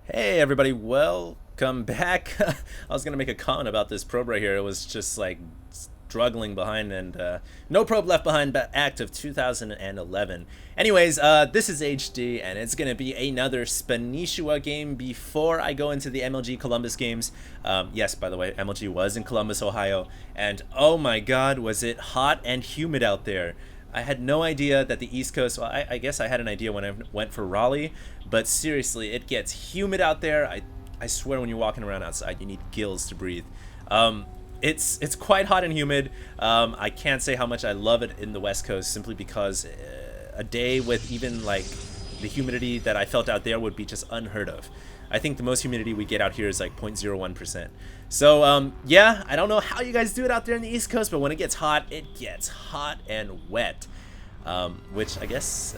Hey everybody, welcome back. I was gonna make a comment about this probe right here. It was just like struggling behind and no probe left behind but act of 2011. Anyways, this is HD and it's gonna be another Spanishiwa game before I go into the MLG Columbus games. Yes, by the way, MLG was in Columbus, Ohio, and oh my god, was it hot and humid out there. I had no idea that the East Coast, well, I guess I had an idea when I went for Raleigh, but seriously, it gets humid out there. I swear when you're walking around outside, you need gills to breathe. It's quite hot and humid. I can't say how much I love it in the West Coast simply because a day with even like the humidity that I felt out there would be just unheard of. I think the most humidity we get out here is like 0.01%. So yeah, I don't know how you guys do it out there in the East Coast, but when it gets hot and wet, which I guess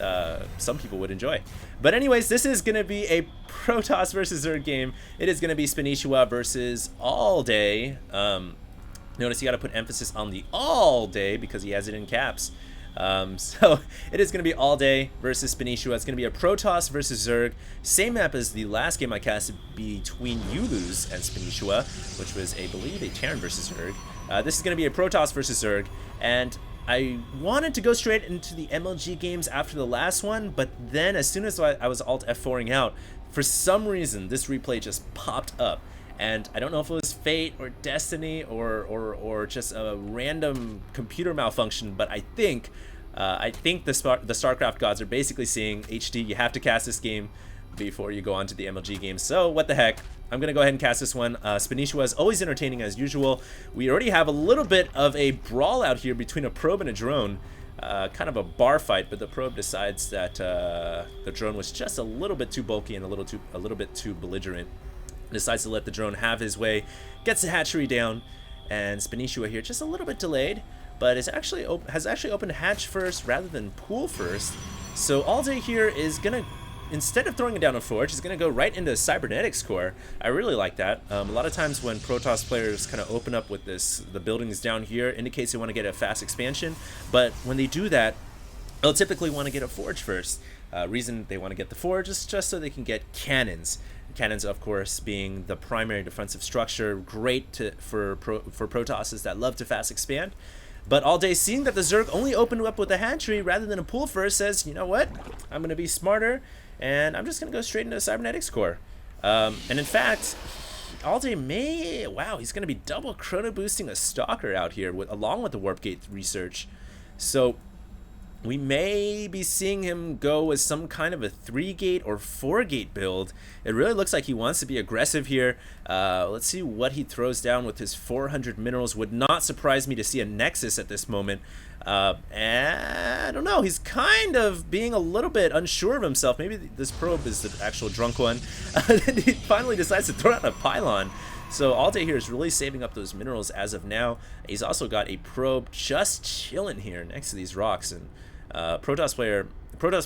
some people would enjoy. But anyways, this is going to be a Protoss versus Zerg game. It is going to be Spanishiwa versus AllDay. Notice you got to put emphasis on the AllDay because he has it in caps. So it is going to be AllDay versus Spanishiwa. It's going to be a Protoss versus Zerg. Same map as the last game I casted between Yulus and Spanishiwa, which was, I believe, a Terran versus Zerg. This is going to be a Protoss versus Zerg, and I wanted to go straight into the MLG games after the last one, but then as soon as I was Alt F4ing out, for some reason this replay just popped up. And I don't know if it was fate or destiny or just a random computer malfunction, but I think the Starcraft gods are basically saying, HD, you have to cast this game before you go on to the MLG game. So what the heck? I'm gonna go ahead and cast this one. Spanishiwa is always entertaining as usual. We already have a little bit of a brawl out here between a probe and a drone. Kind of a bar fight, but the probe decides that the drone was just a little bit too bulky and a little bit too belligerent. Decides to let the drone have his way, gets the hatchery down, and Spanishiwa here just a little bit delayed, but has actually opened hatch first rather than pool first. So AllDay here is gonna, instead of throwing it down a forge, is gonna go right into cybernetics core. I really like that. A lot of times when Protoss players kind of open up with this, the buildings down here indicates they want to get a fast expansion, but when they do that, they'll typically want to get a forge first. Reason they want to get the forge is just so they can get cannons. Cannons, of course, being the primary defensive structure, great for Protosses that love to fast expand. But AllDay, seeing that the Zerg only opened up with a hatchery rather than a pool first, says, you know what, I'm going to be smarter, and I'm just going to go straight into the cybernetics core. And in fact, AllDay may, wow, he's going to be double chrono boosting a stalker out here along with the warp gate research. So we may be seeing him go with some kind of a 3-gate or 4-gate build. It really looks like he wants to be aggressive here. Let's see what he throws down with his 400 minerals. Would not surprise me to see a Nexus at this moment. And I don't know, he's kind of being a little bit unsure of himself. Maybe this probe is the actual drunk one. Then he finally decides to throw out a pylon. So AllDay here is really saving up those minerals as of now. He's also got a probe just chilling here next to these rocks, and Protoss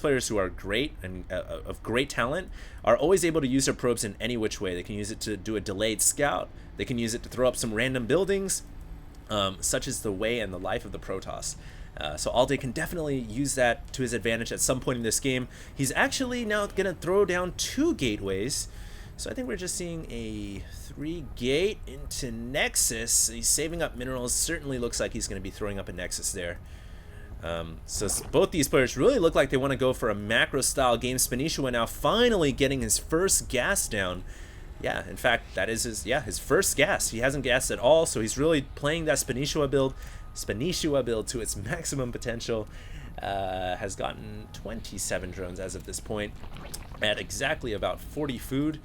players who are great and of great talent are always able to use their probes in any which way. They can use it to do a delayed scout. They can use it to throw up some random buildings, such as the way and the life of the Protoss. So AllDay can definitely use that to his advantage at some point in this game. He's actually now going to throw down 2 gateways. So I think we're just seeing a 3-gate into Nexus. He's saving up minerals. Certainly looks like he's going to be throwing up a Nexus there. So both these players really look like they want to go for a macro style game. Spanishiwa now finally getting his first gas down. Yeah, in fact, that is his first gas. He hasn't gassed at all, so he's really playing that Spanishiwa build to its maximum potential. Has gotten 27 drones as of this point at exactly about 40 food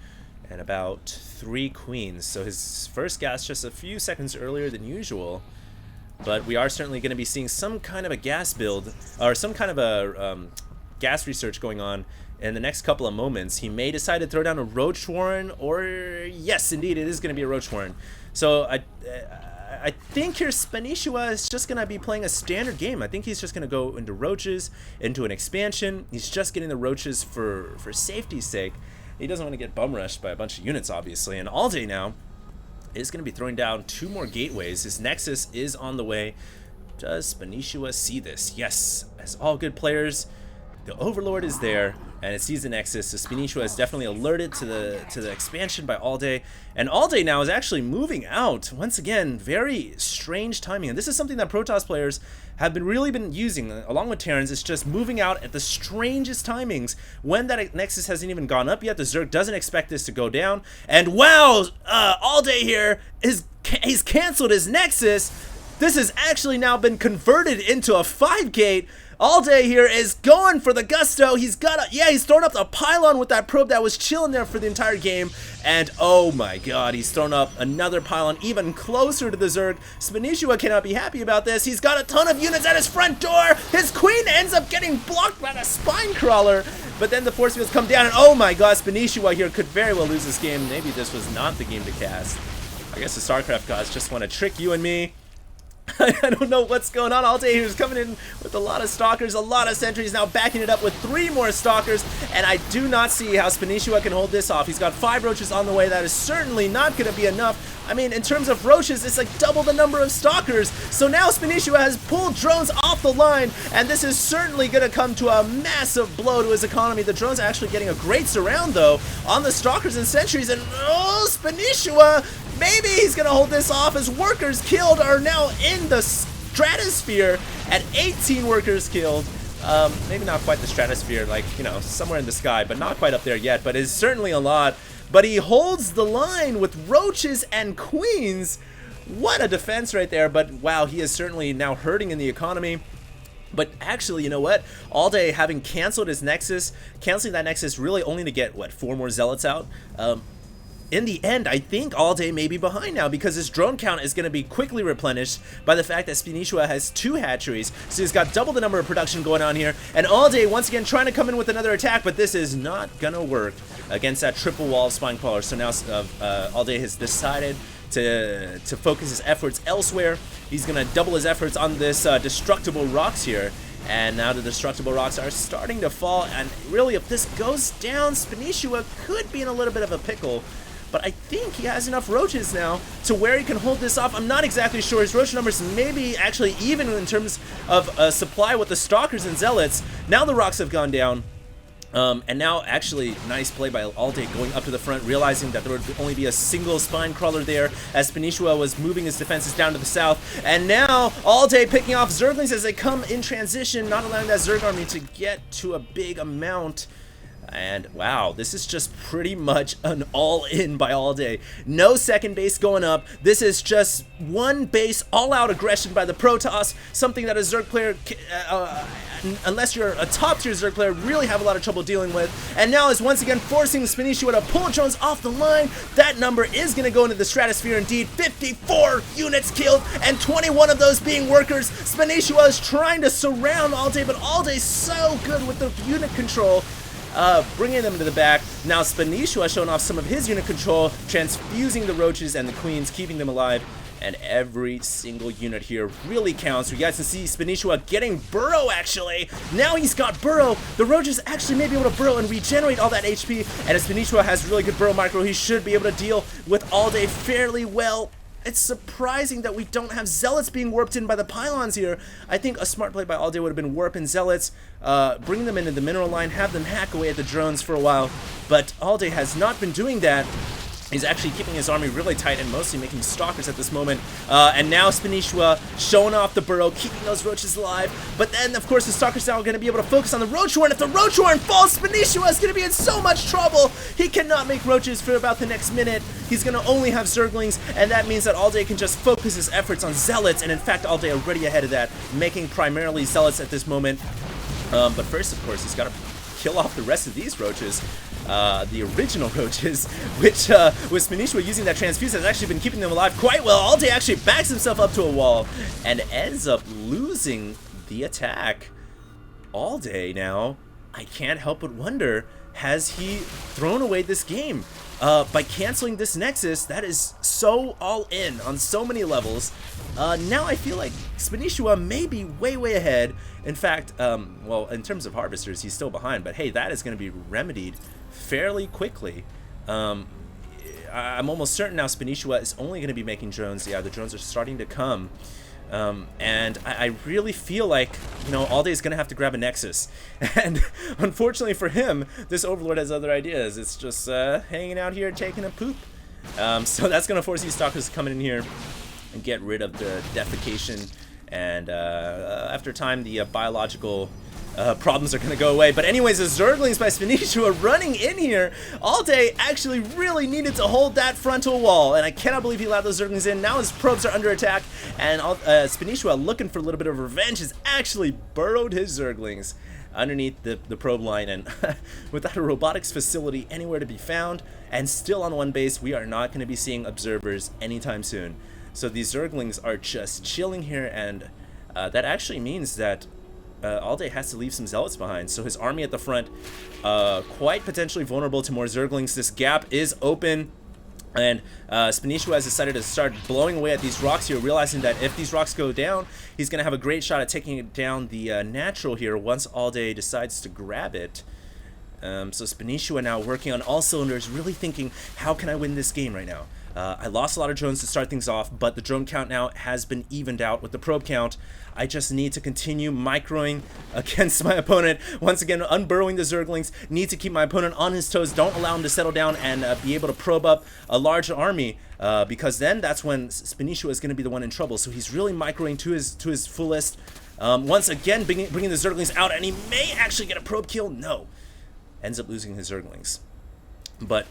and about 3 queens. So his first gas just a few seconds earlier than usual. But we are certainly going to be seeing some kind of a gas build, or some kind of a gas research going on in the next couple of moments. He may decide to throw down a Roach Warren, or yes, indeed, it is going to be a Roach Warren. So I think here Spanishiwa is just going to be playing a standard game. I think he's just going to go into Roaches, into an expansion. He's just getting the Roaches for safety's sake. He doesn't want to get bum rushed by a bunch of units, obviously. And AllDay now is going to be throwing down 2 more gateways. His Nexus is on the way. Does Spanishiwa see this? Yes. As all good players, The Overlord is there, and it sees the Nexus. So Spanishiwa is definitely alerted to the expansion by AllDay, and AllDay now is actually moving out. Once again, very strange timing, and this is something that Protoss players have really been using along with Terrans. It's just moving out at the strangest timings when that Nexus hasn't even gone up yet. The Zerg doesn't expect this to go down, and wow, AllDay here he's canceled his Nexus. This has actually now been converted into a 5-gate. AllDay here is going for the gusto. He's thrown up a pylon with that probe that was chilling there for the entire game. And oh my god, he's thrown up another pylon even closer to the Zerg. Spanishiwa cannot be happy about this. He's got a ton of units at his front door. His queen ends up getting blocked by the spine crawler. But then the force fields come down, and oh my god, Spanishiwa here could very well lose this game. Maybe this was not the game to cast. I guess the Starcraft gods just want to trick you and me. I don't know what's going on. AllDay here is coming in with a lot of Stalkers, a lot of Sentries, now backing it up with 3 more Stalkers, and I do not see how Spanishiwa can hold this off. He's got 5 Roaches on the way. That is certainly not going to be enough. I mean, in terms of Roaches, it's like double the number of Stalkers. So now Spanishiwa has pulled drones off the line, and this is certainly going to come to a massive blow to his economy. The drones are actually getting a great surround, though, on the Stalkers and Sentries, and oh, Spanishiwa, maybe he's going to hold this off as workers killed are now in the stratosphere at 18 workers killed. Maybe not quite the stratosphere, like, you know, somewhere in the sky, but not quite up there yet, but it's certainly a lot. But he holds the line with Roaches and Queens. What a defense right there, but wow, he is certainly now hurting in the economy. But actually, you know what? AllDay having canceled his Nexus, canceling that Nexus really only to get, what, 4 more Zealots out? In the end, I think AllDay may be behind now because his drone count is going to be quickly replenished by the fact that Spanishiwa has 2 hatcheries, so he's got double the number of production going on here, and AllDay once again trying to come in with another attack, but this is not going to work against that triple wall of spine crawlers. So now AllDay has decided to focus his efforts elsewhere. He's going to double his efforts on this destructible rocks here. And now the destructible rocks are starting to fall, and really if this goes down, Spanishiwa could be in a little bit of a pickle. But I think he has enough Roaches now to where he can hold this off. I'm not exactly sure. His Roach numbers may be actually even in terms of supply with the Stalkers and Zealots. Now the rocks have gone down. And now actually nice play by AllDay going up to the front, realizing that there would only be a single spine crawler there as Spanishiwa was moving his defenses down to the south. And now AllDay picking off Zerglings as they come in transition, not allowing that Zerg army to get to a big amount. And wow, this is just pretty much an all-in by AllDay. No second base going up. This is just one base all-out aggression by the Protoss, something that a Zerg player, unless you're a top-tier Zerg player, really have a lot of trouble dealing with. And now is once again forcing Spanishiwa to pull drones off the line. That number is going to go into the stratosphere indeed. 54 units killed, and 21 of those being workers. Spanishiwa is trying to surround AllDay, but AllDay's so good with the unit control. Bringing them to the back. Now Spanishiwa showing off some of his unit control, transfusing the Roaches and the Queens, keeping them alive, and every single unit here really counts. You guys can see Spanishiwa getting Burrow actually. Now he's got Burrow. The Roaches actually may be able to burrow and regenerate all that HP, and if Spanishiwa has really good Burrow micro, he should be able to deal with AllDay fairly well. It's surprising that we don't have Zealots being warped in by the pylons here. I think a smart play by AllDay would have been warp in Zealots, bring them into the mineral line, have them hack away at the drones for a while, but AllDay has not been doing that. He's actually keeping his army really tight and mostly making Stalkers at this moment. And now Spanishiwa showing off the Burrow, keeping those Roaches alive. But then, of course, the Stalkers now are going to be able to focus on the Roach Horn. If the Roach Horn falls, Spanishiwa is going to be in so much trouble. He cannot make Roaches for about the next minute. He's going to only have Zerglings, and that means that AllDay can just focus his efforts on Zealots. And in fact, AllDay already ahead of that, making primarily Zealots at this moment. But first, of course, he's got to kill off the rest of these Roaches. The original Roaches, which with Spanishiwa using that transfuse has actually been keeping them alive quite well. AllDay actually backs himself up to a wall and ends up losing the attack. AllDay now, I can't help but wonder, has he thrown away this game? By canceling this Nexus, that is so all-in on so many levels. Now I feel like Spanishiwa may be way ahead. In fact, well, in terms of Harvesters, he's still behind, but hey, that is going to be remedied fairly quickly. I'm almost certain now Spanishiwa is only going to be making drones. Yeah, the drones are starting to come. And I really feel like, you know, AllDay is going to have to grab a Nexus. And unfortunately for him, this Overlord has other ideas. It's just hanging out here taking a poop. So that's going to force these Stalkers to come in here and get rid of the defecation. And after time, the biological problems are going to go away. But anyways, the Zerglings by Spanishiwa running in here. AllDay actually really needed to hold that frontal wall, and I cannot believe he allowed those Zerglings in. Now his probes are under attack, and Spanishiwa, looking for a little bit of revenge, has actually burrowed his Zerglings underneath the probe line, and without a robotics facility anywhere to be found, and still on one base, we are not going to be seeing observers anytime soon. So these Zerglings are just chilling here, and that actually means that AllDay has to leave some Zealots behind. So his army at the front, quite potentially vulnerable to more Zerglings. This gap is open, and Spanishiwa has decided to start blowing away at these rocks here, realizing that if these rocks go down, he's going to have a great shot at taking down the natural here once AllDay decides to grab it. So Spanishiwa now working on all cylinders, really thinking, how can I win this game right now? I lost a lot of drones to start things off, but the drone count now has been evened out with the probe count. I just need to continue microing against my opponent. Once again, unburrowing the Zerglings. Need to keep my opponent on his toes. Don't allow him to settle down and be able to probe up a large army, because then that's when Spanishiwa is going to be the one in trouble. So he's really microing to his fullest. Once again, bringing the Zerglings out, and he may actually get a probe kill. No. Ends up losing his Zerglings. But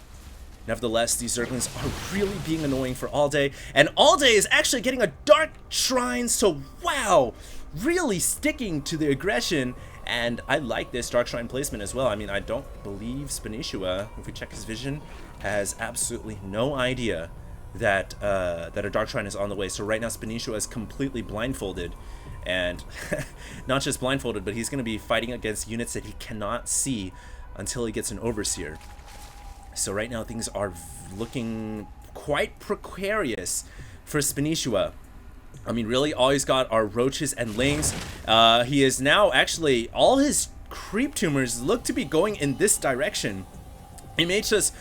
nevertheless, these Zerglings are really being annoying for AllDay, and AllDay is actually getting a Dark Shrine, so wow, really sticking to the aggression, and I like this Dark Shrine placement as well. I mean, I don't believe Spanishiwa, if we check his vision, has absolutely no idea that that a Dark Shrine is on the way. So right now Spanishiwa is completely blindfolded, and not just blindfolded, but he's going to be fighting against units that he cannot see until he gets an Overseer. So right now things are looking quite precarious for Spanishiwa. I mean, really, all he's got are roaches and lings. He is now actually, all his creep tumors look to be going in this direction. He may just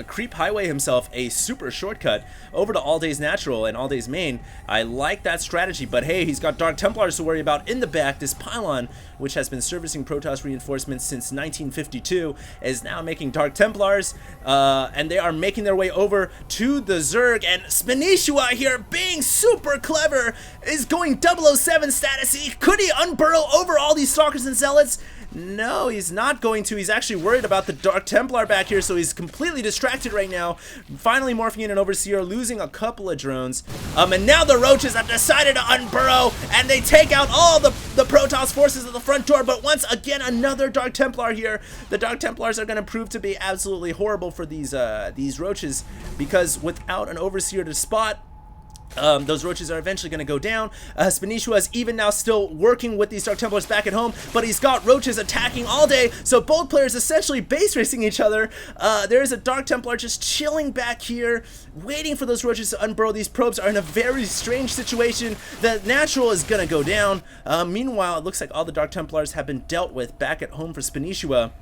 creep highway himself a super shortcut over to AllDay's natural and AllDay's main. I like that strategy, but hey, he's got Dark Templars to worry about in the back. This pylon, which has been servicing Protoss reinforcements since 1952, is now making Dark Templars, and they are making their way over to the Zerg, and Spanishiwa here, being super clever, is going 007 status. Could he unburrow over all these Stalkers and Zealots? No, he's not going to. He's actually worried about the Dark Templar back here, so he's completely distracted right now. Finally morphing in an Overseer, losing a couple of drones. And now the Roaches have decided to unburrow, and they take out all the Protoss forces at the front door. But once again, another Dark Templar here. The Dark Templars are going to prove to be absolutely horrible for these Roaches, because without an Overseer to spot, those Roaches are eventually going to go down. Spanishiwa is even now still working with these Dark Templars back at home, but he's got Roaches attacking AllDay, so both players essentially base racing each other. There's a Dark Templar just chilling back here, waiting for those Roaches to unburrow. These probes are in a very strange situation. The natural is going to go down. Meanwhile, it looks like all the Dark Templars have been dealt with back at home for Spanishiwa.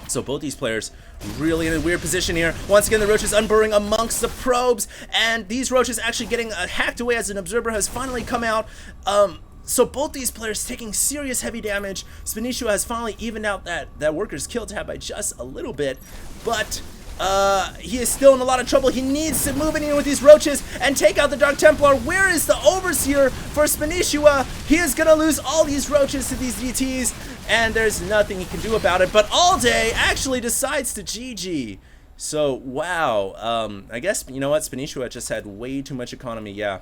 So both these players really in a weird position here. Once again, the Roaches unburrowing amongst the probes, and these Roaches actually getting hacked away as an observer has finally come out. So both these players taking serious heavy damage. Spanishiwa has finally evened out that worker's kill tab by just a little bit, but he is still in a lot of trouble. He needs to move in here with these Roaches and take out the Dark Templar. Where is the Overseer for Spanishiwa? He is going to lose all these Roaches to these DTs, and there's nothing he can do about it. But AllDay actually decides to GG. So, wow. I guess, you know what? Spanishiwa just had way too much economy. Yeah.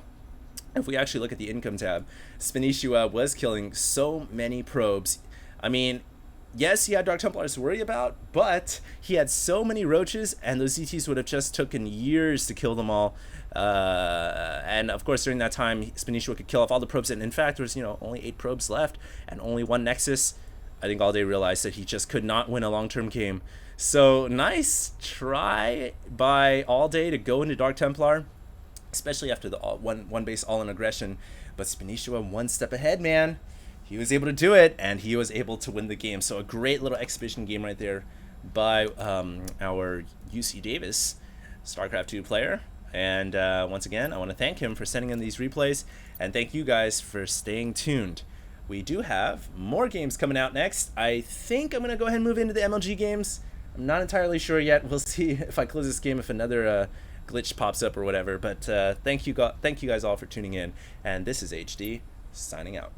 If we actually look at the income tab, Spanishiwa was killing so many probes. I mean, yes, he had Dark Templars to worry about, but he had so many Roaches, and those DTs would have just taken years to kill them all. And of course, during that time, Spanishiwa could kill off all the probes, and in fact, there was, you know, only 8 probes left and only 1 Nexus. I think AllDay realized that he just could not win a long-term game. So nice try by AllDay to go into Dark Templar, especially after the one base all-in aggression. But Spanishiwa one step ahead, man. He was able to do it, and he was able to win the game. So a great little exhibition game right there by our UC Davis, StarCraft 2 player. And once again, I want to thank him for sending in these replays, and thank you guys for staying tuned. We do have more games coming out next. I think I'm going to go ahead and move into the MLG games. I'm not entirely sure yet. We'll see if I close this game, if another glitch pops up or whatever. But thank you guys all for tuning in. And this is HD, signing out.